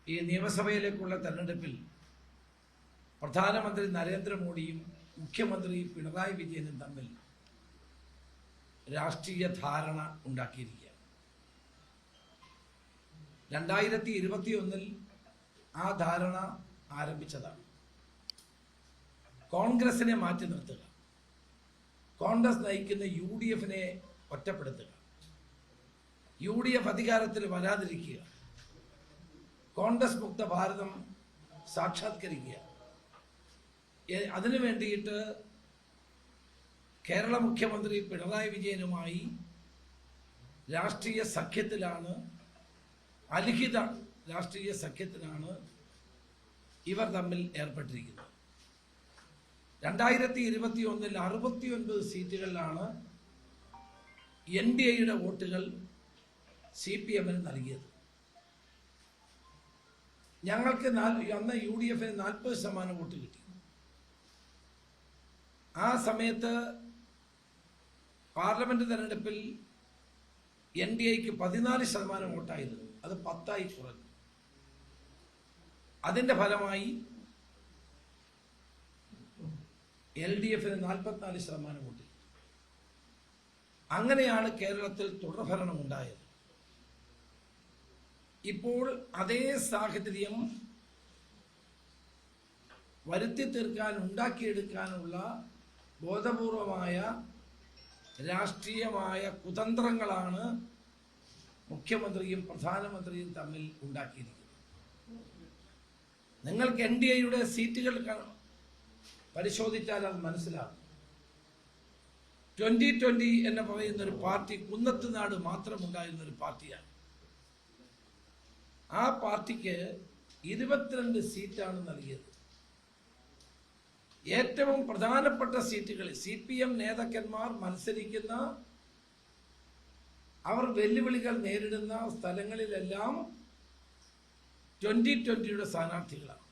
ഈ നിയമസഭയിലേക്കുള്ള തെരഞ്ഞെടുപ്പിൽ പ്രധാനമന്ത്രി നരേന്ദ്രമോദിയും മുഖ്യമന്ത്രി പിണറായി വിജയനും തമ്മിൽ രാഷ്ട്രീയ ധാരണ ഉണ്ടാക്കിയിരിക്കുകയാണ്. 2021 ആ ധാരണ ആരംഭിച്ചതാണ്. കോൺഗ്രസിനെ മാറ്റി നിർത്തുക, കോൺഗ്രസ് നയിക്കുന്ന UDF-നെ ഒറ്റപ്പെടുത്തുക, UDF അധികാരത്തിൽ വരാതിരിക്കുക, കോൺഗ്രസ് മുക്ത ഭാരതം സാക്ഷാത്കരിക്കുക. അതിനു വേണ്ടിയിട്ട് കേരള മുഖ്യമന്ത്രി പിണറായി വിജയനുമായി രാഷ്ട്രീയ സഖ്യത്തിലാണ്, അലിഖിത രാഷ്ട്രീയ സഖ്യത്തിലാണ് ഇവർ തമ്മിൽ ഏർപ്പെട്ടിരിക്കുന്നത്. 2021 69 സീറ്റുകളിലാണ് NDAയുടെ വോട്ടുകൾ CPM-ന് നൽകിയത്. ഞങ്ങൾക്ക് അന്ന് UDF-ന് 40% വോട്ട് കിട്ടി. ആ സമയത്ത് പാർലമെന്റ് തെരഞ്ഞെടുപ്പിൽ NDAക്ക് 14% വോട്ടായിരുന്നു, അത് 10 കുറഞ്ഞു. അതിന്റെ ഫലമായി LDF-ന് 44% വോട്ട്. അങ്ങനെയാണ് കേരളത്തിൽ തുടർഭരണം ഉണ്ടായത്. ഇപ്പോൾ അതേ സാഹചര്യം വരുത്തി തീർക്കാൻ, ഉണ്ടാക്കിയെടുക്കാനുള്ള ബോധപൂർവമായ രാഷ്ട്രീയമായ കുതന്ത്രങ്ങളാണ് മുഖ്യമന്ത്രിയും പ്രധാനമന്ത്രിയും തമ്മിൽ ഉണ്ടാക്കിയിരിക്കുന്നത്. നിങ്ങൾക്ക് NDAയുടെ സീറ്റുകൾ പരിശോധിച്ചാൽ അത് മനസ്സിലാകും. 2020 എന്ന് പറയുന്ന ഒരു പാർട്ടി കുന്നത്തുനാട് മാത്രം ഉണ്ടായിരുന്ന ഒരു പാർട്ടിയാണ്. ആ പാർട്ടിക്ക് 22 സീറ്റാണ് നൽകിയത്. ഏറ്റവും പ്രധാനപ്പെട്ട സീറ്റുകളിൽ CPM നേതാക്കന്മാർ മത്സരിക്കുന്ന, അവർ വെല്ലുവിളികൾ നേരിടുന്ന സ്ഥലങ്ങളിലെല്ലാം 2020യുടെ സ്ഥാനാർത്ഥികളാണ്,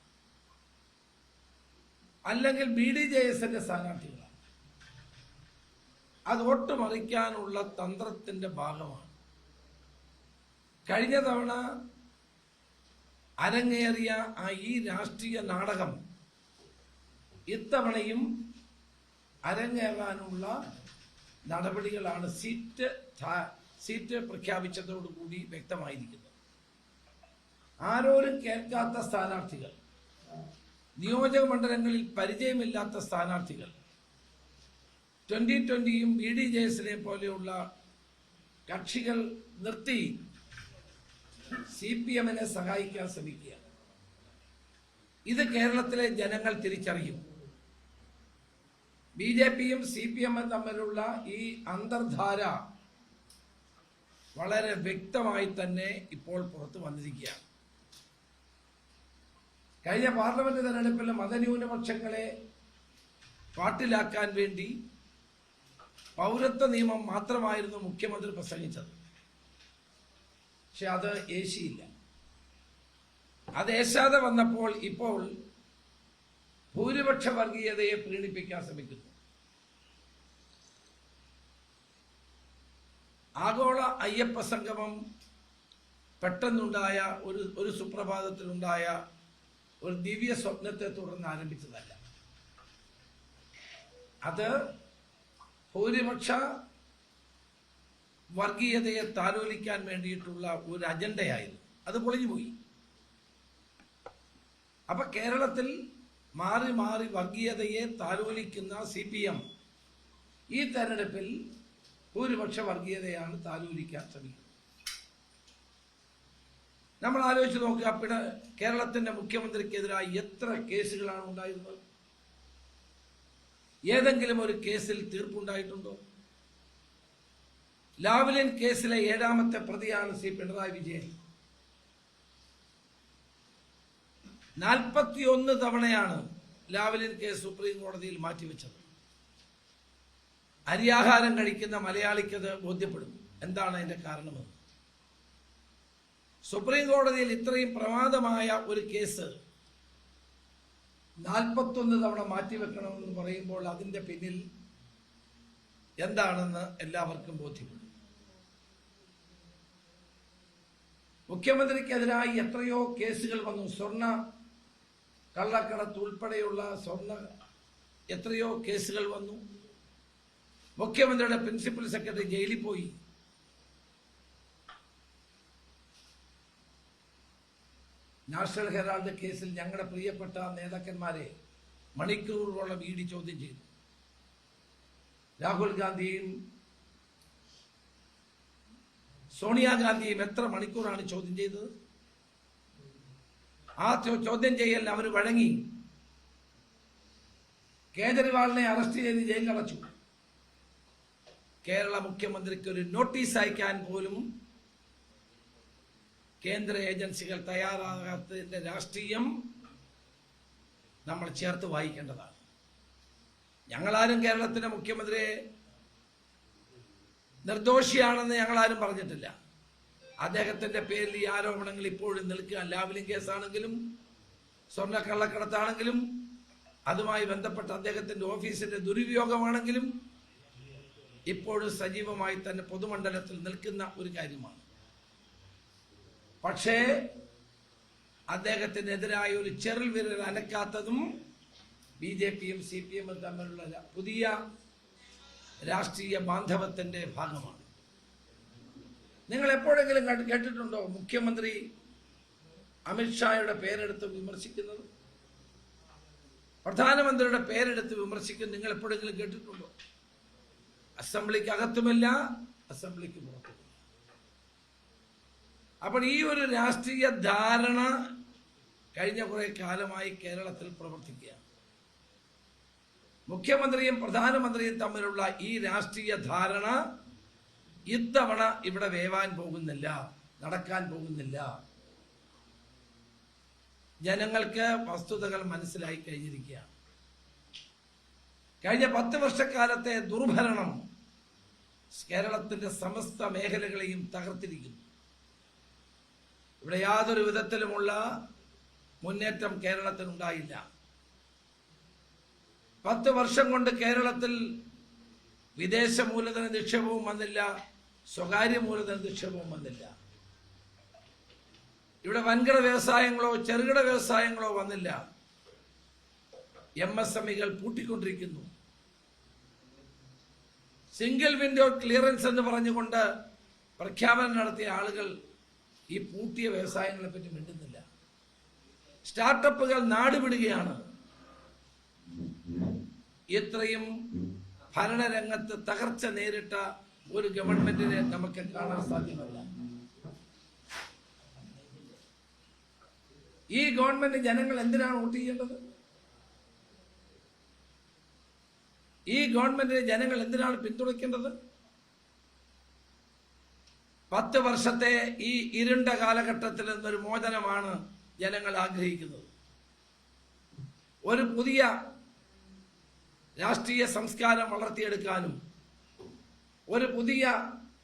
അല്ലെങ്കിൽ BDJS-ന്റെ സ്ഥാനാർത്ഥികളാണ്. അത് ഒട്ടുമറിക്കാനുള്ള തന്ത്രത്തിന്റെ ഭാഗമാണ്. കഴിഞ്ഞ തവണ അരങ്ങേറിയ ഈ രാഷ്ട്രീയ നാടകം ഇത്തവണയും അരങ്ങേറാനുള്ള നടപടികളാണ് സീറ്റ് പ്രഖ്യാപിച്ചതോടുകൂടി വ്യക്തമായിരിക്കുന്നത്. ആരോരും കേൾക്കാത്ത സ്ഥാനാർത്ഥികൾ, നിയോജക മണ്ഡലങ്ങളിൽ പരിചയമില്ലാത്ത സ്ഥാനാർത്ഥികൾ 2020യും BDJS-നെ പോലെയുള്ള കക്ഷികൾ നിർത്തി CPM-നെ സഹായിക്കാൻ ശ്രമിക്കുക. ഇത് കേരളത്തിലെ ജനങ്ങൾ തിരിച്ചറിയും. BJP-യും CPM-ഉം തമ്മിലുള്ള ഈ അന്തർധാര വളരെ വ്യക്തമായി തന്നെ ഇപ്പോൾ പുറത്തു വന്നിരിക്കുകയാണ്. കഴിഞ്ഞ പാർലമെന്റ് തെരഞ്ഞെടുപ്പിൽ മതന്യൂനപക്ഷങ്ങളെ പാട്ടിലാക്കാൻ വേണ്ടി പൗരത്വ നിയമം മാത്രമായിരുന്നു മുഖ്യമന്ത്രി പ്രസംഗിച്ചത്. പക്ഷെ അത് ഏശിയില്ല. അത് ഏശാതെ വന്നപ്പോൾ ഇപ്പോൾ ഭൂരിപക്ഷ വർഗീയതയെ പ്രീണിപ്പിക്കാൻ ശ്രമിക്കുന്നു. ആഗോള അയ്യപ്പ സംഗമം പെട്ടെന്നുണ്ടായ ഒരു സുപ്രഭാതത്തിലുണ്ടായ ഒരു ദിവ്യ സ്വപ്നത്തെ തുടർന്ന് ആരംഭിച്ചതല്ല. അത് ഭൂരിപക്ഷ വർഗീയതയെ താലോലിക്കാൻ വേണ്ടിയിട്ടുള്ള ഒരു അജണ്ടയായിരുന്നു. അത് പൊളിഞ്ഞുപോയി. അപ്പൊ കേരളത്തിൽ മാറി മാറി വർഗീയതയെ താലോലിക്കുന്ന CPM ഈ തെരഞ്ഞെടുപ്പിൽ ഭൂരിപക്ഷ വർഗീയതയാണ് താലോലിക്കാൻ ശ്രമിക്കുന്നത്. നമ്മൾ ആലോചിച്ച് നോക്കുക, കേരളത്തിന്റെ മുഖ്യമന്ത്രിക്കെതിരായി എത്ര കേസുകളാണ് ഉണ്ടായിരുന്നത്? ഏതെങ്കിലും ഒരു കേസിൽ തീർപ്പുണ്ടായിട്ടുണ്ടോ? ലാവ്ലിൻ കേസിലെ 7ാമത്തെ പ്രതിയാണ് പിണറായി വിജയൻ. 41 തവണയാണ് ലാവ്ലിൻ കേസ് സുപ്രീം കോടതിയിൽ മാറ്റിവെച്ചത്. അരിയാഹാരം കഴിക്കുന്ന മലയാളിക്കത് ബോധ്യപ്പെടും എന്താണ് അതിന്റെ കാരണമെന്ന്. സുപ്രീം കോടതിയിൽ ഇത്രയും പ്രമാദമായ ഒരു കേസ് 41 തവണ മാറ്റിവെക്കണമെന്ന് പറയുമ്പോൾ അതിന്റെ പിന്നിൽ എന്താണെന്ന് എല്ലാവർക്കും ബോധ്യപ്പെടും. മുഖ്യമന്ത്രിക്കെതിരായി എത്രയോ കേസുകൾ വന്നു. സ്വർണ്ണ കള്ളക്കടത്ത് ഉൾപ്പെടെയുള്ള എത്രയോ കേസുകൾ വന്നു. മുഖ്യമന്ത്രിയുടെ പ്രിൻസിപ്പൽ സെക്രട്ടറി ജയിലിൽ പോയി. നാഷണൽ ഹെറാൾഡ് കേസിൽ ഞങ്ങളുടെ പ്രിയപ്പെട്ട നേതാക്കന്മാരെ മണിക്കൂറുകളോളം ഇഡി ചോദ്യം ചെയ്തു. രാഹുൽ ഗാന്ധിയും സോണിയാഗാന്ധിയും എത്ര മണിക്കൂറാണ് ചോദ്യം ചെയ്തത്? ആ ചോദ്യം ചെയ്യൽ അവർ വഴങ്ങി. കേജ്രിവാളിനെ അറസ്റ്റ് ചെയ്ത് ജയിലിലടച്ചു. കേരള മുഖ്യമന്ത്രിക്ക് ഒരു നോട്ടീസ് അയക്കാൻ പോലും കേന്ദ്ര ഏജൻസികൾ തയ്യാറാകാത്തതിന്റെ രാഷ്ട്രീയം നമ്മൾ ചേർത്ത് വായിക്കേണ്ടതാണ്. ഞങ്ങളാരും കേരളത്തിന്റെ മുഖ്യമന്ത്രിയെ നിർദോഷിയാണെന്ന് ഞങ്ങളാരും പറഞ്ഞിട്ടില്ല. അദ്ദേഹത്തിന്റെ പേരിൽ ഈ ആരോപണങ്ങൾ ഇപ്പോഴും നിൽക്കുക. ലാവ്ലിൻ കേസാണെങ്കിലും സ്വർണ്ണക്കള്ളക്കടത്താണെങ്കിലും അതുമായി ബന്ധപ്പെട്ട അദ്ദേഹത്തിന്റെ ഓഫീസിന്റെ ദുരുപയോഗമാണെങ്കിലും ഇപ്പോഴും സജീവമായി തന്നെ പൊതുമണ്ഡലത്തിൽ നിൽക്കുന്ന ഒരു കാര്യമാണ്. പക്ഷേ അദ്ദേഹത്തിനെതിരായ ഒരു ചെറിൽ വിരൽ അനക്കാത്തതും ബിജെപിയും സിപിഎമ്മും തമ്മിലുള്ള പുതിയ രാഷ്ട്രീയ ബാന്ധവത്തിന്റെ ഭാഗമാണ്. നിങ്ങൾ എപ്പോഴെങ്കിലും കേട്ടിട്ടുണ്ടോ മുഖ്യമന്ത്രി അമിത്ഷായുടെ പേരെടുത്ത് വിമർശിക്കുന്നത്? പ്രധാനമന്ത്രിയുടെ പേരെടുത്ത് വിമർശിക്കുന്നത് നിങ്ങൾ എപ്പോഴെങ്കിലും കേട്ടിട്ടുണ്ടോ? അസംബ്ലിക്ക് അകത്തുമില്ല, അസംബ്ലിക്ക് പുറത്തുമില്ല. അപ്പോൾ ഈ ഒരു രാഷ്ട്രീയ ധാരണ കഴിഞ്ഞ കുറെ കാലമായി കേരളത്തിൽ പ്രവർത്തിക്കുകയാണ്. മുഖ്യമന്ത്രിയും പ്രധാനമന്ത്രിയും തമ്മിലുള്ള ഈ രാഷ്ട്രീയ ധാരണ ഇത്തവണ ഇവിടെ വേവാൻ പോകുന്നില്ല, നടക്കാൻ പോകുന്നില്ല. ജനങ്ങൾക്ക് വസ്തുതകൾ മനസ്സിലായി കഴിഞ്ഞിരിക്കുകയാണ്. കഴിഞ്ഞ 10 വർഷക്കാലത്തെ ദുർഭരണം കേരളത്തിന്റെ സമസ്ത മേഖലകളെയും തകർത്തിരിക്കുന്നു. ഇവിടെ യാതൊരു വിധത്തിലുമുള്ള മുന്നേറ്റം കേരളത്തിനുണ്ടായില്ല. 10 വർഷം കൊണ്ട് കേരളത്തിൽ വിദേശ മൂലധന നിക്ഷേപവും വന്നില്ല, സ്വകാര്യ മൂലധന നിക്ഷേപവും വന്നില്ല. ഇവിടെ വൻകിട വ്യവസായങ്ങളോ ചെറുകിട വ്യവസായങ്ങളോ വന്നില്ല. MSMEകൾ പൂട്ടിക്കൊണ്ടിരിക്കുന്നു. സിംഗിൾ വിൻഡോ ക്ലിയറൻസ് എന്ന് പറഞ്ഞുകൊണ്ട് പ്രഖ്യാപനം നടത്തിയ ആളുകൾ ഈ പൂട്ടിയ വ്യവസായങ്ങളെ പറ്റി മിണ്ടുന്നില്ല. സ്റ്റാർട്ടപ്പുകൾ നാടുവിടുകയാണ്. ഇത്രയും ഭരണരംഗത്ത് തകർച്ച നേരിട്ട ഒരു ഗവൺമെന്റിനെ നമുക്ക് കാണാൻ സാധ്യമല്ല. ഈ ഗവൺമെന്റ് ജനങ്ങൾ എന്തിനാണ് വോട്ട് ചെയ്യേണ്ടത്? ഈ ഗവൺമെന്റിനെ ജനങ്ങൾ എന്തിനാണ് പിന്തുണയ്ക്കേണ്ടത്? 10 വർഷത്തെ ഈ ഇരുണ്ട കാലഘട്ടത്തിൽ നിന്നൊരു മോചനമാണ് ജനങ്ങൾ ആഗ്രഹിക്കുന്നത്. ഒരു പുതിയ രാഷ്ട്രീയ സംസ്കാരം വളർത്തിയെടുക്കാനും ഒരു പുതിയ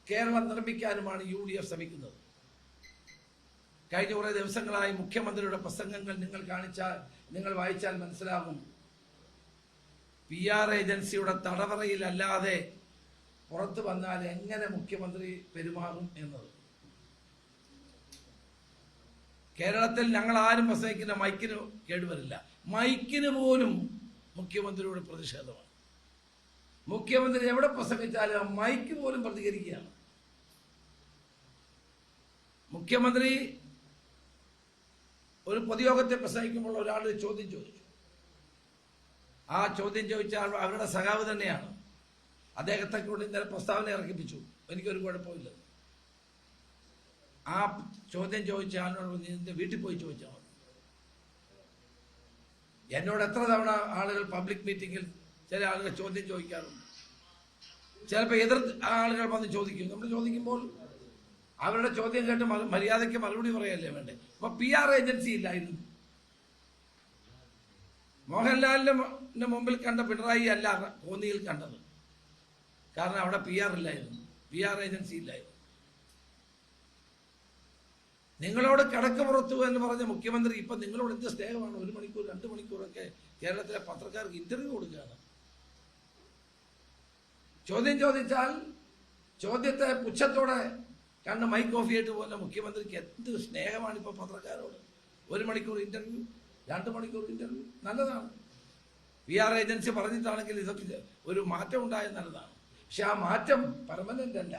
കേരളം നിർമ്മിക്കാനുമാണ് UDF ശ്രമിക്കുന്നത്. കഴിഞ്ഞ കുറേ ദിവസങ്ങളായി മുഖ്യമന്ത്രിയുടെ പ്രസംഗങ്ങൾ നിങ്ങൾ വായിച്ചാൽ മനസ്സിലാകും. PR ഏജൻസിയുടെ തടവറയിലല്ലാതെ പുറത്തു വന്നാൽ എങ്ങനെ മുഖ്യമന്ത്രി പെരുമാറും എന്നത്. കേരളത്തിൽ ഞങ്ങൾ ആരും പ്രസംഗിക്കുന്ന മൈക്കിന് കേടുവരില്ല. മൈക്കിന് പോലും മുഖ്യമന്ത്രിയുടെ പ്രതിഷേധമാണ്. മുഖ്യമന്ത്രി എവിടെ പ്രസംഗിച്ചാലും മൈക്ക് പോലും പ്രതികരിക്കുകയാണ്. മുഖ്യമന്ത്രി ഒരു പൊതുയോഗത്തെ പ്രസംഗിക്കുമ്പോൾ ഒരാൾ ചോദ്യം ചോദിച്ചു. ആ ചോദ്യം ചോദിച്ച ആൾ അവരുടെ സഖാവ് തന്നെയാണ്. അദ്ദേഹത്തെ കൊണ്ട് ഇന്നലെ പ്രസ്താവന ഇറക്കിപ്പിച്ചു. എനിക്കൊരു കുഴപ്പമില്ല. ആ ചോദ്യം ചോദിച്ച ആളിനോട് നിന്റെ വീട്ടിൽ പോയി ചോദിച്ചാൽ മതി. എന്നോട് എത്ര തവണ ആളുകൾ പബ്ലിക് മീറ്റിങ്ങിൽ ചില ആളുകൾ ചോദ്യം ചോദിക്കാറുണ്ട്. ചിലപ്പോൾ എതിർ ആളുകൾ വന്ന് ചോദിക്കും. നമ്മൾ ചോദിക്കുമ്പോൾ അവരുടെ ചോദ്യം കേട്ട് മര്യാദയ്ക്ക് മറുപടി പറയല്ലേ വേണ്ടേ? അപ്പൊ PR ഏജൻസി ഇല്ലായിരുന്നു. മോഹൻലാലിന്റെ മുമ്പിൽ കണ്ട പിണറായി അല്ല കോന്നിയിൽ കണ്ടത്. കാരണം അവിടെ PR ഇല്ലായിരുന്നു, PR ഏജൻസി ഇല്ലായിരുന്നു. നിങ്ങളോട് കിടക്ക് പുറത്തു എന്ന് പറഞ്ഞ മുഖ്യമന്ത്രി ഇപ്പൊ നിങ്ങളോട് എന്ത് സ്നേഹമാണ്? 1 മണിക്കൂർ 2 മണിക്കൂറൊക്കെ കേരളത്തിലെ പത്രക്കാർക്ക് ഇന്റർവ്യൂ കൊടുക്കുകയാണ്. ചോദ്യം ചോദിച്ചാൽ ചോദ്യത്തെ പുച്ഛത്തോടെ കണ്ട് മൈക്ക് ഓഫ് ചെയ്തിട്ട് പോകുന്ന മുഖ്യമന്ത്രിക്ക് എന്ത് സ്നേഹമാണ് ഇപ്പോൾ പത്രക്കാരോട്. 1 മണിക്കൂർ ഇന്റർവ്യൂ, 2 മണിക്കൂർ ഇന്റർവ്യൂ, നല്ലതാണ്. PR ഏജൻസി പറഞ്ഞിട്ടാണെങ്കിൽ ഇതൊക്കെ ഒരു മാറ്റം ഉണ്ടായത് നല്ലതാണ്. പക്ഷെ ആ മാറ്റം പെർമനന്റ് അല്ല.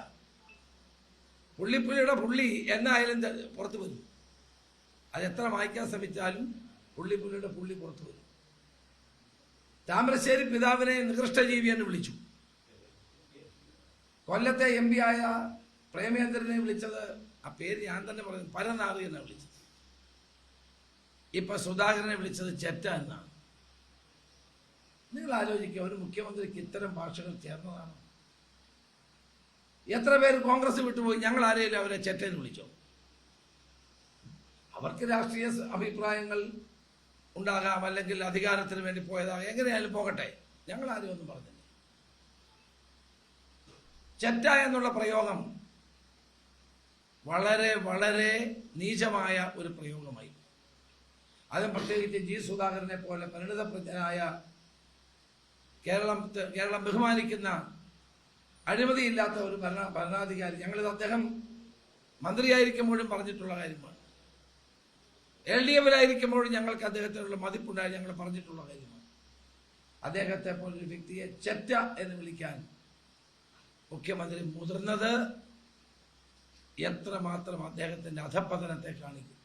പുള്ളിപ്പുള്ളിയുടെ പുള്ളി എന്നായാലും പുറത്തു വരും. അതെത്ര മായ്ക്കാൻ ശ്രമിച്ചാലും പുള്ളിപ്പുള്ളിയുടെ പുള്ളി പുറത്തു വരും. താമരശ്ശേരി പിതാവിനെ നികൃഷ്ടജീവി എന്ന് വിളിച്ചു. കൊല്ലത്തെ MP ആയ പ്രേമേന്ദ്രനെ വിളിച്ചത്, ആ പേര് ഞാൻ തന്നെ പറഞ്ഞു, പരനാറി എന്നാണ് വിളിച്ചത്. ഇപ്പൊ സുധാകരനെ വിളിച്ചത് ചെറ്റ എന്നാണ്. നിങ്ങൾ ആലോചിക്കുക, ഒരു മുഖ്യമന്ത്രിക്ക് ഇത്തരം ഭാഷകൾ ചേർന്നതാണ്? എത്ര പേര് കോൺഗ്രസ് വിട്ടുപോയി? ഞങ്ങൾ ആരെയും അവരെ ചെറ്റെന്ന് വിളിച്ചോ? അവർക്ക് രാഷ്ട്രീയ അഭിപ്രായങ്ങൾ ഉണ്ടാകാം, അല്ലെങ്കിൽ അധികാരത്തിന് വേണ്ടി പോയതാകാം, എങ്ങനെയായാലും പോകട്ടെ. ഞങ്ങൾ ആരും ഒന്നും പറഞ്ഞില്ല. ചെറ്റ എന്നുള്ള പ്രയോഗം വളരെ വളരെ നീചമായ ഒരു പ്രയോഗമായി. അതും പ്രത്യേകിച്ച് G. സുധാകരനെ പോലെ പരിണിതപ്രജ്ഞനായ കേരളം ബഹുമാനിക്കുന്ന അഴിമതിയില്ലാത്ത ഒരു ഭരണാധികാരി. ഞങ്ങളിത് അദ്ദേഹം മന്ത്രിയായിരിക്കുമ്പോഴും പറഞ്ഞിട്ടുള്ള കാര്യമാണ്. LDFിലായിരിക്കുമ്പോഴും ഞങ്ങൾക്ക് അദ്ദേഹത്തിനുള്ള മതിപ്പുണ്ടായി, ഞങ്ങൾ പറഞ്ഞിട്ടുള്ള കാര്യമാണ്. അദ്ദേഹത്തെ പോലൊരു വ്യക്തിയെ ചെറ്റ എന്ന് വിളിക്കാൻ മുഖ്യമന്ത്രി മുതിർന്നത് എത്രമാത്രം അദ്ദേഹത്തിന്റെ അധപ്പതനത്തെ കാണിക്കും.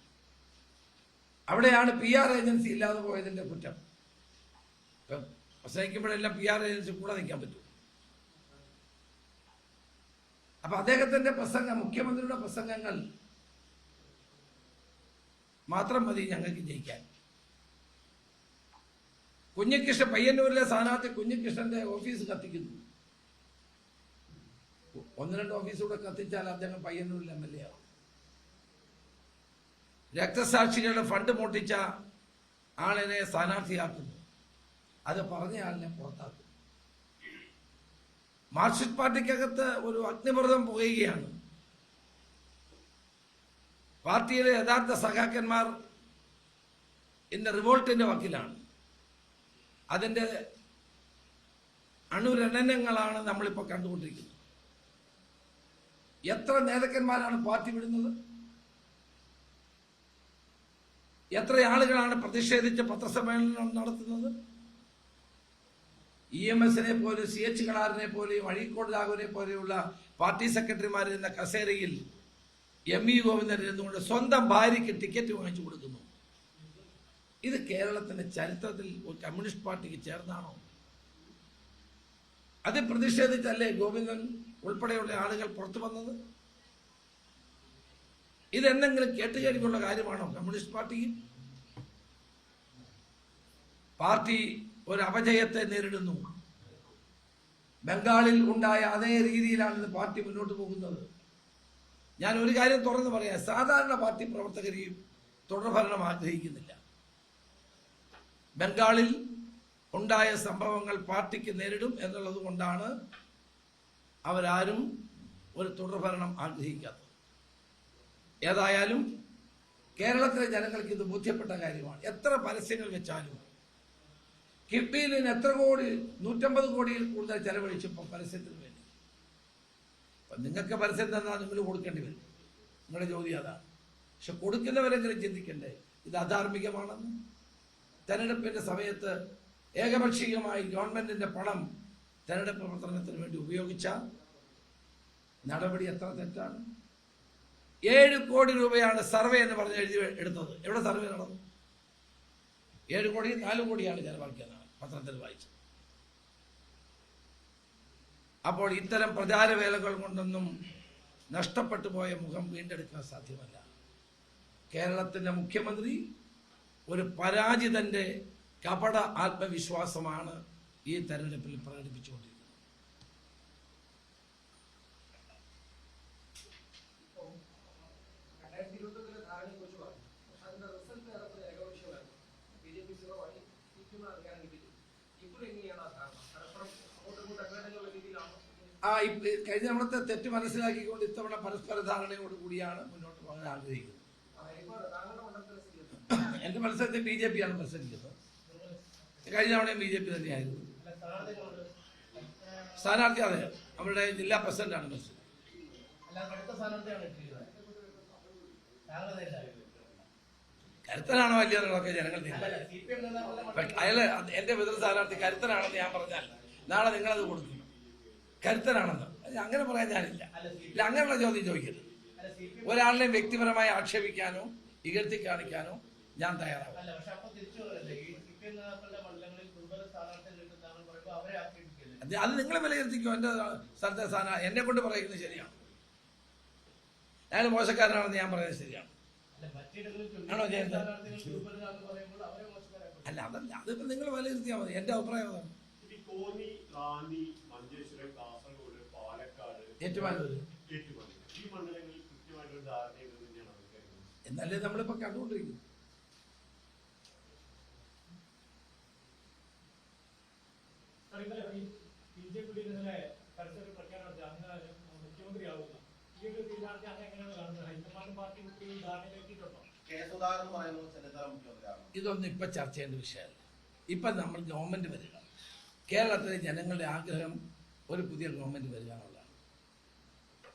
അവിടെയാണ് PR ഏജൻസി ഇല്ലാതെ പോയതിന്റെ കുറ്റം. പ്രസംഗിക്കുമ്പോഴെല്ലാം PR ഏജൻസി കൂടെ നിൽക്കാൻ പറ്റും. അപ്പൊ അദ്ദേഹത്തിന്റെ പ്രസംഗം, മുഖ്യമന്ത്രിയുടെ പ്രസംഗങ്ങൾ മാത്രം മതി ഞങ്ങൾക്ക് ജയിക്കാൻ. കുഞ്ഞികൃഷ്ണൻ, പയ്യന്നൂരിലെ സ്ഥാനാർത്ഥി കുഞ്ഞികൃഷ്ണന്റെ ഓഫീസ് കത്തിക്കുന്നു. 1-2 ഓഫീസുകൂടെ കത്തിച്ചാൽ അദ്ദേഹം പയ്യന്നൂരിൽ MLA ആവും. രക്തസാക്ഷികളുടെ ഫണ്ട് മോട്ടിച്ച ആളിനെ സ്ഥാനാർത്ഥിയാക്കുന്നു. അത് പറഞ്ഞ ആളിനെ പുറത്താക്കും. മാർക്സിസ്റ്റ് പാർട്ടിക്കകത്ത് ഒരു അഗ്നിപർവ്വതം പുകയുകയാണ്. പാർട്ടിയിലെ യഥാർത്ഥ സഖാക്കന്മാർ ഇന്ന് റിവോൾട്ടിന്റെ വക്കിലാണ്. അതിന്റെ അണുരണനങ്ങളാണ് നമ്മളിപ്പോൾ കണ്ടുകൊണ്ടിരിക്കുന്നത്. എത്ര നേതാക്കന്മാരാണ് പാർട്ടി വിടുന്നത്? എത്ര ആളുകളാണ് പ്രതിഷേധിച്ച് പത്രസമ്മേളനം നടത്തുന്നത്? EMSനെ പോലും CH കളാറിനെ പോലെയും അഴീക്കോട് രാഘവനെ പോലെയുള്ള പാർട്ടി സെക്രട്ടറിമാരിരുന്ന കസേരയിൽ MV ഗോവിന്ദൻ ഇരുന്നുകൊണ്ട് സ്വന്തം ഭാര്യയ്ക്ക് ടിക്കറ്റ് വാങ്ങിച്ചു കൊടുക്കുന്നു. ഇത് കേരളത്തിന്റെ ചരിത്രത്തിൽ ഒരു കമ്മ്യൂണിസ്റ്റ് പാർട്ടിക്ക് ചേർന്നാണോ? അത് പ്രതിഷേധിച്ചല്ലേ ഗോവിന്ദൻ ഉൾപ്പെടെയുള്ള ആളുകൾ പുറത്തു വന്നത്? ഇതെന്തെങ്കിലും കേട്ടുകേൾവിയുള്ള കാര്യമാണോ കമ്മ്യൂണിസ്റ്റ് പാർട്ടിക്ക്? പാർട്ടി ഒരു അപജയത്തെ നേരിടുന്നു. ബംഗാളിൽ ഉണ്ടായ അതേ രീതിയിലാണ് പാർട്ടി മുന്നോട്ട് പോകുന്നത്. ഞാൻ ഒരു കാര്യം തുറന്നു പറയാം, സാധാരണ പാർട്ടി പ്രവർത്തകരെയും തുടർഭരണം ആഗ്രഹിക്കുന്നില്ല. ബംഗാളിൽ ഉണ്ടായ സംഭവങ്ങൾ പാർട്ടിക്ക് നേരിടും എന്നുള്ളത് കൊണ്ടാണ് അവരാരും ഒരു തുടർഭരണം ആഗ്രഹിക്കാത്തത്. ഏതായാലും കേരളത്തിലെ ജനങ്ങൾക്ക് ഇത് ബോധ്യപ്പെട്ട കാര്യമാണ്. എത്ര പരസ്യങ്ങൾ വെച്ചാലും കിഫ്ബിയിൽ എത്ര കോടി, 150 കോടിയിൽ കൂടുതൽ ചെലവഴിച്ചപ്പോൾ പരസ്യത്തിന് വേണ്ടി. അപ്പം നിങ്ങൾക്ക് പരസ്യം തന്നാൽ നിങ്ങൾ കൊടുക്കേണ്ടി വരും, നിങ്ങളുടെ ജോലി അതാണ്. പക്ഷെ കൊടുക്കുന്നവരെങ്കിലും ചിന്തിക്കണ്ടേ ഇത് അധാർമികമാണെന്ന്? തെരഞ്ഞെടുപ്പിന്റെ സമയത്ത് ഏകപക്ഷീയമായി ഗവൺമെന്റിന്റെ പണം തെരഞ്ഞെടുപ്പ് പ്രവർത്തനത്തിന് വേണ്ടി ഉപയോഗിച്ച നടപടി എത്ര തെറ്റാണ്. 7 കോടി രൂപയാണ് സർവേ എന്ന് പറഞ്ഞ് എഴുതി എടുത്തത്. എവിടെ സർവേ നടന്നു? 7 കോടി 4 കോടിയാണ് ചെലവാക്കിയതാണ് പത്രത്തിൽ വായിച്ചത്. അപ്പോൾ ഇത്തരം പ്രചാരവേലകൾ കൊണ്ടൊന്നും നഷ്ടപ്പെട്ടു പോയ മുഖം വീണ്ടെടുക്കാൻ സാധ്യമല്ല. കേരളത്തിന്റെ മുഖ്യമന്ത്രി ഒരു പരാജിതന്റെ കപട ആത്മവിശ്വാസമാണ് ഈ തെരഞ്ഞെടുപ്പിൽ പ്രകടിപ്പിച്ചുകൊണ്ടിരിക്കുന്നത്. കഴിഞ്ഞ തവണത്തെ തെറ്റ് മനസ്സിലാക്കിക്കൊണ്ട് ഇത്തവണ പരസ്പര ധാരണയോട് കൂടിയാണ് മുന്നോട്ട് പോകാൻ ആഗ്രഹിക്കുന്നത്. എന്റെ മത്സരത്തിൽ BJP ആണ് മത്സരിക്കുന്നത്. കഴിഞ്ഞ തവണയും BJP തന്നെയായിരുന്നു സ്ഥാനാർത്ഥി. അതെ, അവരുടെ ജില്ലാ പ്രസിഡന്റാണ് മത്സരം. കരുത്തനാണോ അല്ലയെന്നുള്ളതൊക്കെ ജനങ്ങൾ തീരുമാനിക്കും. അയാള് എന്റെ എതിർ സ്ഥാനാർത്ഥി കരുത്തനാണെന്ന് ഞാൻ പറഞ്ഞാൽ നാളെ നിങ്ങളത് കൊടുക്കും. കരുത്തനാണെന്ന് അങ്ങനെ പറയാൻ ഞാനില്ല. ഇല്ല, അങ്ങനെയുള്ള ചോദ്യം ചോദിക്കരുത്. ഒരാളിനെ വ്യക്തിപരമായി ആക്ഷേപിക്കാനോ ഇകഴ്ത്തി കാണിക്കാനോ ഞാൻ തയ്യാറാവും. അത് നിങ്ങൾ വിലയിരുത്തിക്കോ. എന്റെ സ്ഥലത്തെ സ്ഥാനം എന്നെ കൊണ്ട് പറയുന്നത് ശരിയാണ്. അയാൾ മോശക്കാരനാണെന്ന് ഞാൻ പറയുന്നത് ശരിയാണ്. ആണോ ജയന്ത്? അല്ല, അതല്ല, അതിപ്പോ നിങ്ങൾ വിലയിരുത്തിയാൽ മതി. എന്റെ അഭിപ്രായം അതാണ്. ഏറ്റുമാനൂര് എന്നല്ലേ നമ്മളിപ്പോ കണ്ടുകൊണ്ടിരിക്കുന്നു. ഇതൊന്നും ഇപ്പൊ ചർച്ച ചെയ്യേണ്ട വിഷയമല്ല. ഇപ്പൊ നമ്മൾ ഗവൺമെന്റ് വരിക, കേരളത്തിലെ ജനങ്ങളുടെ ആഗ്രഹം ഒരു പുതിയ ഗവൺമെന്റ് വരിക എന്നുള്ളതാണ്.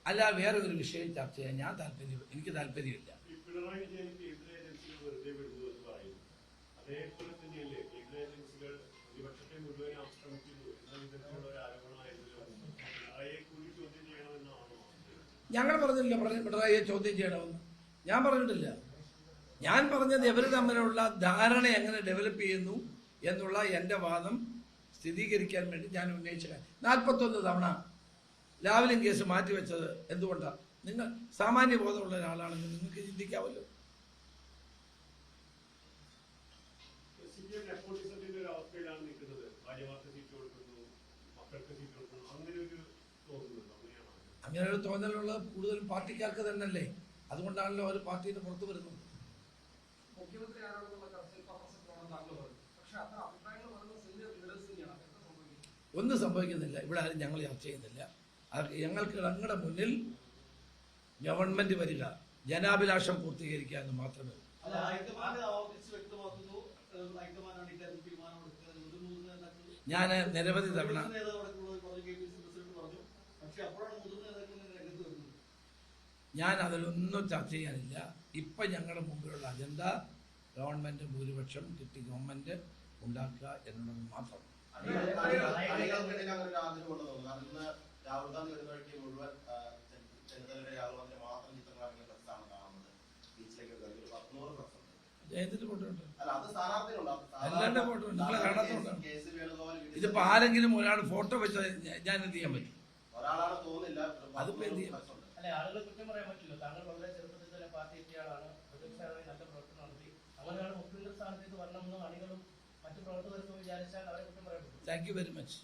അല്ല വേറെ ഒരു വിഷയം ചർച്ച ചെയ്യാൻ എനിക്ക് താല്പര്യമില്ല. ഞങ്ങൾ പറഞ്ഞില്ല പിണറായിയെ ചോദ്യം ചെയ്യണമെന്ന്. ഞാൻ പറഞ്ഞിട്ടില്ല. ഞാൻ പറഞ്ഞത് ഇവർ തമ്മിലുള്ള ധാരണ എങ്ങനെ ഡെവലപ്പ് ചെയ്യുന്നു എന്നുള്ള എൻ്റെ വാദം സ്ഥിരീകരിക്കാൻ വേണ്ടി ഞാൻ ഉന്നയിച്ച 41 തവണ ലാവ്ലിൻ കേസ് മാറ്റിവെച്ചത് എന്തുകൊണ്ടാണ്? നിങ്ങൾ സാമാന്യ ബോധമുള്ള ഒരാളാണെങ്കിൽ നിങ്ങൾക്ക് ചിന്തിക്കാമല്ലോ. അങ്ങനെ ഒരു തോന്നലുള്ള കൂടുതലും പാർട്ടിക്കാർക്ക് തന്നെയല്ലേ. അതുകൊണ്ടാണല്ലോ അവർ പാർട്ടിയുടെ പുറത്ത് വരുന്നത്. ഒന്നും സംഭവിക്കുന്നില്ല. ഇവിടെ ആരും ഞങ്ങൾ ചർച്ച ചെയ്യുന്നില്ല. ഞങ്ങളുടെ മുന്നിൽ ഗവൺമെന്റ് വരിക, ജനാഭിലാഷം പൂർത്തീകരിക്കുക എന്ന് മാത്രമേ ഉള്ളൂ. ഞാൻ നിരവധി തവണ ഞാൻ അതിലൊന്നും ചർച്ച ചെയ്യാനില്ല. ഇപ്പം ഞങ്ങളുടെ മുമ്പിലുള്ള അജണ്ട ഗവൺമെന്റ് ഭൂരിപക്ഷം കിട്ടി ഗവൺമെന്റ് ഉണ്ടാക്കുക എന്നുള്ളത് മാത്രം. ജയന്തിന്റെ ഫോട്ടോ ഉണ്ട്, എല്ലാവരുടെ ഫോട്ടോ ഉണ്ട്. നിങ്ങളെ കാണാത്തോണ്ടാണ്. ഇതിപ്പോ ആരെങ്കിലും ഒരാൾ ഫോട്ടോ വെച്ചാൽ ഞാൻ എന്ത് ചെയ്യാൻ പറ്റും? അതിപ്പോ എന്ത് ചെയ്യാൻ പറ്റും? ആളുകളെ കുറ്റം പറയാൻ പറ്റില്ല. താങ്കൾ വളരെ ചെറുപ്പത്തിൽ തന്നെ പാർട്ടി എത്തിയ ആളാണ്. പ്രതിപക്ഷമായി നല്ല പ്രവർത്തനം നടത്തി. അങ്ങനെയാണ് മുഖ്യമന്ത്രി സ്ഥാനത്തേക്ക് വരണമെന്ന് അണികളും മറ്റു പ്രവർത്തകർക്കും വിചാരിച്ചാൽ അവരെ കുറ്റം പറയാൻ പറ്റും. Thank you very much.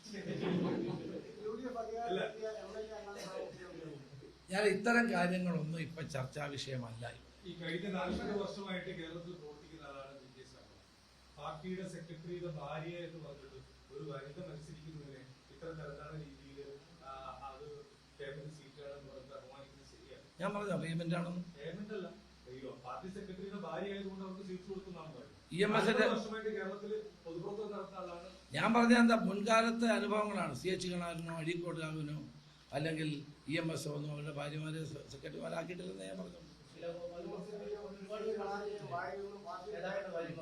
ഞാൻ ഇത്തരം കാര്യങ്ങളൊന്നും ഇപ്പൊ ചർച്ചാ വിഷയമല്ല. ഈ കഴിഞ്ഞ 40 വർഷമായിട്ട് കേരളത്തിൽ പ്രവർത്തിക്കുന്ന ആളാണ് വി.കെ. ശർമ്മ. പാർട്ടിയുടെ സെക്രട്ടറിയുടെ ഭാര്യ എന്ന് പറഞ്ഞിട്ട് ഒരു വനിത മത്സരിക്കുന്നതിനെ ഇത്തരം തരത്തിലുള്ള രീതിയിൽ അത് പേയ്മെന്റ് സീറ്റാണെന്ന് പറഞ്ഞിട്ട് അപമാനിക്കുന്നത് ശരിയാണ്. ഞാൻ പറഞ്ഞോ പേയ്മെന്റ് ആണെന്ന്? പേയ്മെന്റ് അല്ല, പാർട്ടി സെക്രട്ടറിയുടെ ഭാര്യ ആയതുകൊണ്ട് അവർക്ക് സീറ്റ് കൊടുക്കുന്നതാണ് പറയുന്നത്. വർഷമായിട്ട് കേരളത്തിൽ പൊതുപ്രവർത്തനം നടത്തുന്ന ആളാണ്. ഞാൻ പറഞ്ഞ എന്താ മുൻകാലത്തെ അനുഭവങ്ങളാണ്. CH കണാരനോ അഴീക്കോട് രാഘവനോ അല്ലെങ്കിൽ EMS ഒന്നും അവരുടെ ഭാര്യമാരെ സെക്രട്ടറിമാരാക്കിയിട്ടില്ലെന്ന് ഞാൻ പറഞ്ഞു.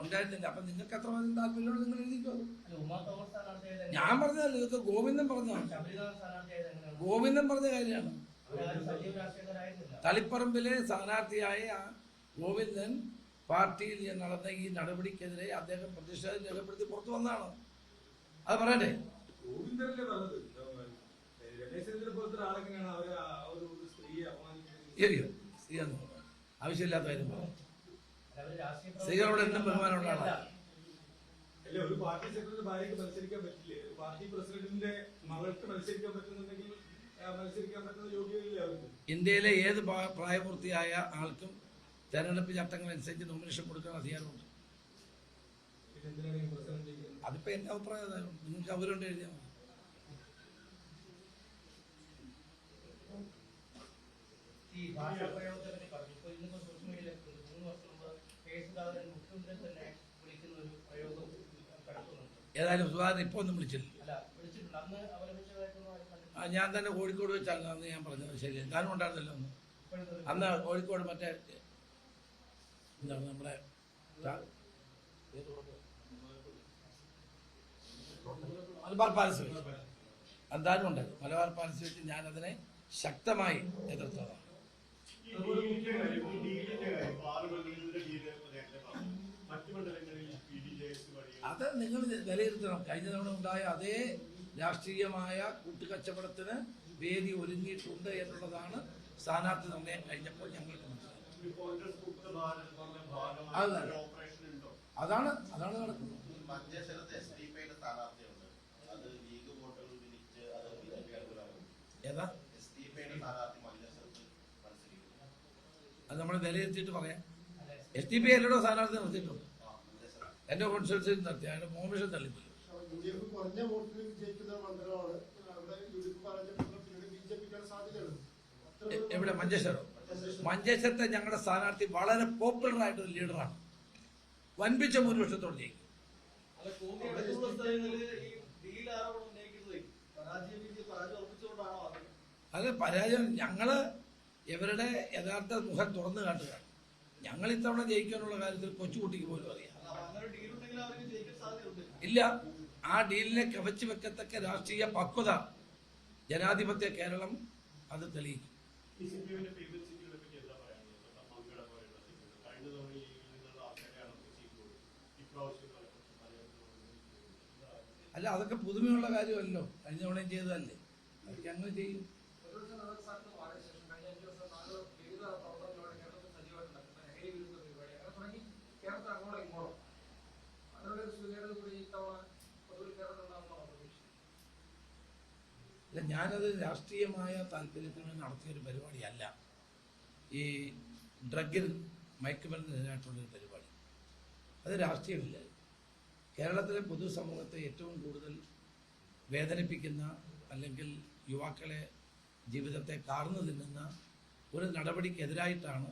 ഉണ്ടായിരുന്നില്ല. അപ്പൊ നിങ്ങൾക്ക് എത്ര മതി താല്പര്യമുള്ള നിങ്ങൾ എഴുതിക്കോ. ഞാൻ പറഞ്ഞതല്ല, ഇതൊക്കെ ഗോവിന്ദൻ പറഞ്ഞതാണ്. ഗോവിന്ദൻ പറഞ്ഞ കാര്യമാണ്. തളിപ്പറമ്പിലെ സ്ഥാനാർത്ഥിയായ ഗോവിന്ദൻ പാർട്ടിയിൽ നടന്ന ഈ നടപടിക്കെതിരെ അദ്ദേഹം പ്രതിഷേധം രേഖപ്പെടുത്തി പുറത്തു വന്നതാണ്. അത് പറയട്ടെ. ആവശ്യമില്ലാത്ത കാര്യം പറയാം. സ്ത്രീകളോട് എന്നും ബഹുമാനമുള്ള ആളാണ്. ഒരു പാർട്ടി സെക്രട്ടറി ഭാര്യയ്ക്ക് മത്സരിക്കാൻ പറ്റില്ലേ? പാർട്ടി പ്രസിഡന്റിന്റെ മകൾക്ക് മത്സരിക്കാൻ പറ്റുന്നുണ്ടെങ്കിൽ മത്സരിക്കാൻ പറ്റുന്ന യോഗ്യതയില്ലേ അവർക്ക്? ഇന്ത്യയിലെ ഏത് പ്രായപൂർത്തിയായ ആൾക്കും തെരഞ്ഞെടുപ്പ് ചട്ടങ്ങളനുസരിച്ച് നോമിനേഷൻ കൊടുക്കാൻ അധികാരമുണ്ട്. അതിപ്പോ എന്റെ അഭിപ്രായം അതാണ്. നിങ്ങൾക്ക് അവരുണ്ട് എഴുതിയാൽ മതി. ഏതായാലും സുധാകരൻ ഇപ്പൊ ഒന്നും വിളിച്ചില്ല. ഞാൻ തന്നെ കോഴിക്കോട് വെച്ചാണ് അന്ന് ഞാൻ പറഞ്ഞത്. ശരി, ഞാനും ഉണ്ടായിരുന്നല്ലോ അന്ന് കോഴിക്കോട് മറ്റേ എന്താണ് നമ്മുടെ മലബാർ പാലസ് വെച്ച് എന്തായാലും ഉണ്ടായിരുന്നു. മലബാർ പാലസ് വെച്ച് ഞാനതിനെ ശക്തമായി എതിർത്തതാണ്. അത് നിങ്ങൾ വിലയിരുത്തണം. കഴിഞ്ഞ തവണ ഉണ്ടായ അതേ രാഷ്ട്രീയമായ കൂട്ടുകച്ചവടത്തിന് വേദി ഒരുങ്ങിയിട്ടുണ്ട് എന്നുള്ളതാണ് സ്ഥാനാർത്ഥി നിർണ്ണയം കഴിഞ്ഞപ്പോൾ ഞങ്ങൾക്ക് മനസ്സിലായത്. അതാണ് നടക്കുന്നത്. ഏതാ അത് നമ്മൾ വിലയിരുത്തിയിട്ട് പറയാം. SDP എല്ലടോ സ്ഥാനാർത്ഥി നിർത്തിയിട്ടുണ്ട്. എന്റെ കോൺസ്റ്റിറ്റ്യൂൻസി നിർത്തി, അതിന്റെ മോമിഷൻ തള്ളിപ്പോയി. എവിടെ? മഞ്ചേശ്വരം. മഞ്ചേശ്വരത്തെ ഞങ്ങളുടെ സ്ഥാനാർത്ഥി വളരെ പോപ്പുലർ ആയിട്ടൊരു ലീഡറാണ്. വൻപിച്ച ഭൂരിപക്ഷത്തോട് ജയിക്കും. അത് പരാജയം ഞങ്ങള് ഇവരുടെ യഥാർത്ഥ മുഖം തുറന്നു കാട്ടുകയാണ്. ഞങ്ങൾ ഇത്തവണ ജയിക്കാനുള്ള കാര്യത്തിൽ കൊച്ചുകുട്ടിക്ക് പോലും അറിയാം. ഇല്ല, ആ ഡീലിനെ കവച്ചു വെക്കത്തക്ക രാഷ്ട്രീയ പക്വത ജനാധിപത്യ കേരളം അത് തെളിയിക്കും. അല്ല, അതൊക്കെ പുതുമയുള്ള കാര്യമല്ലോ. കഴിഞ്ഞ തവണയും ചെയ്തതല്ലേ, അതൊക്കെ അങ്ങനെ ചെയ്യും. അല്ല, ഞാനത് രാഷ്ട്രീയമായ താല്പര്യത്തിന് നടത്തിയൊരു പരിപാടിയല്ല. ഈ ഡ്രഗിൽ മയക്കുമരുന്നിനെതിരായിട്ടുള്ളൊരു പരിപാടി, അത് രാഷ്ട്രീയമില്ല. കേരളത്തിലെ പൊതുസമൂഹത്തെ ഏറ്റവും കൂടുതൽ വേദനിപ്പിക്കുന്ന അല്ലെങ്കിൽ യുവാക്കളെ ജീവിതത്തെ കാർന്നു തിന്നുന്ന ഒരു നടപടിക്കെതിരായിട്ടാണ്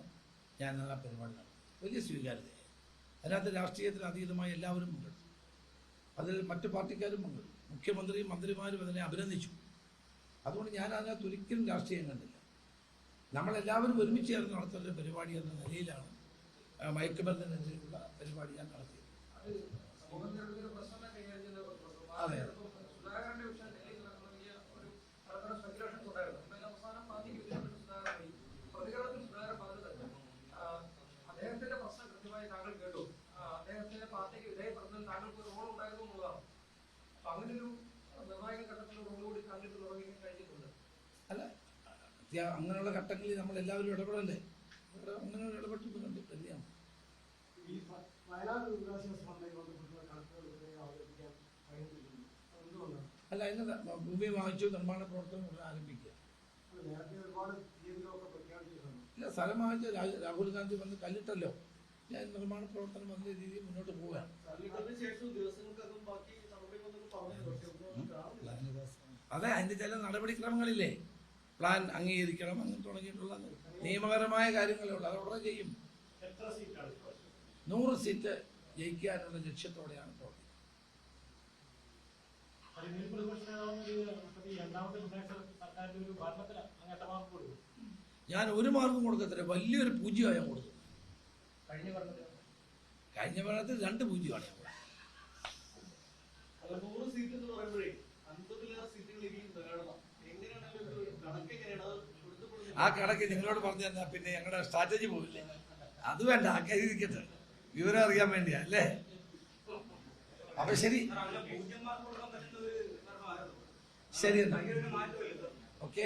ഞാൻ ആ പരിപാടി നടത്തുന്നത്. വലിയ സ്വീകാര്യതയായി. അതിനകത്ത് രാഷ്ട്രീയത്തിന് അതീതമായി എല്ലാവരും പങ്കെടുത്തു. അതിൽ മറ്റു പാർട്ടിക്കാരും പങ്കെടുത്തു. മുഖ്യമന്ത്രിയും മന്ത്രിമാരും അതിനെ അഭിനന്ദിച്ചു. അതുകൊണ്ട് ഞാൻ അതിനകത്ത് ഒരിക്കലും രാഷ്ട്രീയം കണ്ടില്ല. നമ്മളെല്ലാവരും ഒരുമിച്ച് ചേർന്ന് നടത്തുന്ന ഒരു പരിപാടി എന്ന നിലയിലാണ് മയക്കുമരുന്നിനെതിരെയുള്ള പരിപാടി ഞാൻ നടത്തിയത്. അതെ, അല്ല, അങ്ങനെയുള്ള ഘട്ടങ്ങളിൽ നമ്മൾ എല്ലാവരും ഇടപെടണ്ടേ? അങ്ങനെ ഇടപെട്ടിട്ടുണ്ട്. ശരിയാണ്. അല്ല, അതിന് ഭൂമി വാങ്ങിച്ചു, നിർമ്മാണ പ്രവർത്തനം ആരംഭിക്കുക. ഇല്ല, സ്ഥലം വാങ്ങിച്ച രാഹുൽ ഗാന്ധി വന്ന് കല്ലിട്ടല്ലോ. ഞാൻ നിർമ്മാണ പ്രവർത്തനം വന്ന രീതിയിൽ മുന്നോട്ട് പോവുകയാണ്. അതെ, അതിന്റെ ചില നടപടിക്രമങ്ങളില്ലേ, പ്ലാൻ അംഗീകരിക്കണം, അങ്ങനെ തുടങ്ങിയിട്ടുള്ള നിയമപരമായ കാര്യങ്ങളേ ഉള്ളൂ. അത് ഉടനെ ചെയ്യും. 100 സീറ്റ് ജയിക്കാനുള്ള ലക്ഷ്യത്തോടെയാണ് പ്രവർത്തിക്കുന്നത്. ഞാൻ ഒരു മാർക്കും കൊടുക്കത്തില്ല. വലിയൊരു പൂജ്യമാണ് ഞാൻ കൊടുത്തത്. കഴിഞ്ഞ ഭരണത്തിൽ 2 പൂജ്യമാണ് ഞാൻ കൊടുത്തത്. ആ കണക്ക് നിങ്ങളോട് പറഞ്ഞു തന്നാ പിന്നെ ഞങ്ങളുടെ സ്ട്രാറ്റജി പോവില്ലേ? അത് വേണ്ട, ആ കരുതിരിക്കട്ടെ. വിവരം അറിയാൻ വേണ്ടിയാ അല്ലേ? അപ്പൊ ശരി, ശരി എന്നാ ഓക്കെ.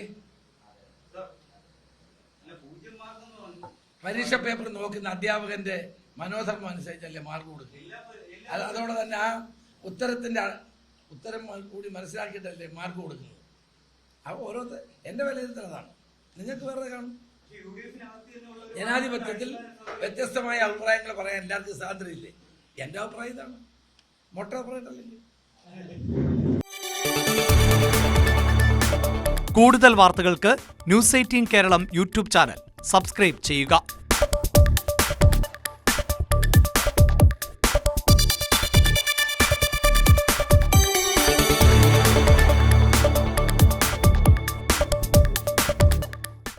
പരീക്ഷ പേപ്പർ നോക്കുന്ന അധ്യാപകന്റെ മനോധർമ്മം അനുസരിച്ചല്ലേ മാർക്ക് കൊടുക്കും. അതോടെ തന്നെ ആ ഉത്തരം കൂടി മനസ്സിലാക്കിയിട്ടല്ലേ മാർക്ക് കൊടുക്കുന്നത്. അപ്പോൾ ഓരോരുത്തർ എൻ്റെ വിലയിരുത്തലാണ്. നിങ്ങൾക്ക് വേറെ കാണും. ജനാധിപത്യത്തിൽ വ്യത്യസ്തമായ അഭിപ്രായങ്ങൾ പറയാൻ എല്ലാവർക്കും സ്വാതന്ത്ര്യമില്ലേ? എൻ്റെ അഭിപ്രായം ഇതാണ്. മൊട്ട അഭിപ്രായത്തല്ലേ. കൂടുതൽ വാർത്തകൾക്ക് News 18 Keralam YouTube channel subscribe ചെയ്യുക.